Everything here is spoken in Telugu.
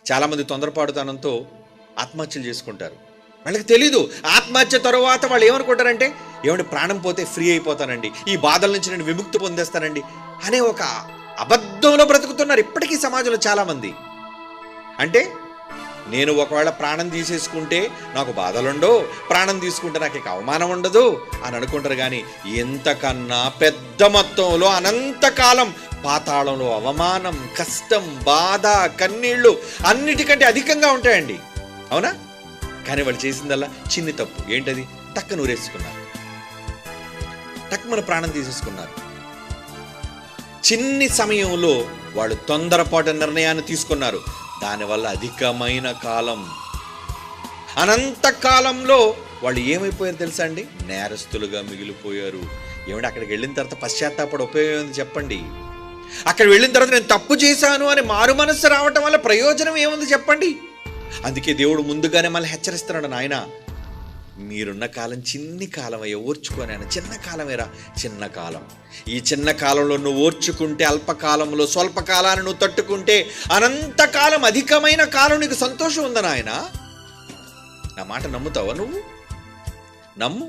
చాలామంది తొందరపాటుతనంతో ఆత్మహత్యలు చేసుకుంటారు. వాళ్ళకి తెలీదు ఆత్మహత్య తరువాత వాళ్ళు ఏమనుకుంటారంటే, ఏమంటే ప్రాణం పోతే ఫ్రీ అయిపోతానండి, ఈ బాధల నుంచి నేను విముక్తి పొందేస్తానండి అనే ఒక అబద్ధంలో బ్రతుకుతున్నారు ఇప్పటికీ సమాజంలో చాలామంది. అంటే నేను ఒకవేళ ప్రాణం తీసేసుకుంటే నాకు బాధలుండవు, ప్రాణం తీసుకుంటే నాకు ఇక అవమానం ఉండదు అని అనుకుంటారు. కానీ ఎంతకన్నా పెద్ద మొత్తంలో అనంతకాలం పాతాళంలో అవమానం, కష్టం, బాధ, కన్నీళ్లు అన్నిటికంటే అధికంగా ఉంటాయండి. అవునా? కానీ వాళ్ళు చేసిందల్లా చిన్ని తప్పు. ఏంటది? టక్కున ఊరేసుకున్నారు, టక్కున ప్రాణం తీసేసుకున్నారు. చిన్ని సమయంలో వాళ్ళు తొందరపాటు నిర్ణయాన్ని తీసుకున్నారు. దానివల్ల అధికమైన కాలం, అనంతకాలంలో వాళ్ళు ఏమైపోయారు తెలుసా అండి? నేరస్తులుగా మిగిలిపోయారు. ఏమంటే అక్కడికి వెళ్ళిన తర్వాత పశ్చాత్తాపడ ఉపయోగం ఏముంది చెప్పండి? అక్కడ వెళ్ళిన తర్వాత నేను తప్పు చేశాను అని మారు మనస్సు రావటం వల్ల ప్రయోజనం ఏముంది చెప్పండి? అందుకే దేవుడు ముందుగానే మళ్ళీ హెచ్చరిస్తున్నాడు, నాయన మీరున్న కాలం చిన్ని కాలమయ్యా, ఓర్చుకొని ఆయన చిన్న కాలమేరా, చిన్న కాలం. ఈ చిన్న కాలంలో నువ్వు ఓర్చుకుంటే, అల్పకాలంలో స్వల్పకాలాన్ని నువ్వు తట్టుకుంటే, అనంతకాలం అధికమైన కాలం నీకు సంతోషం ఉందా నాయన? నా మాట నమ్ముతావా నువ్వు? నమ్ము.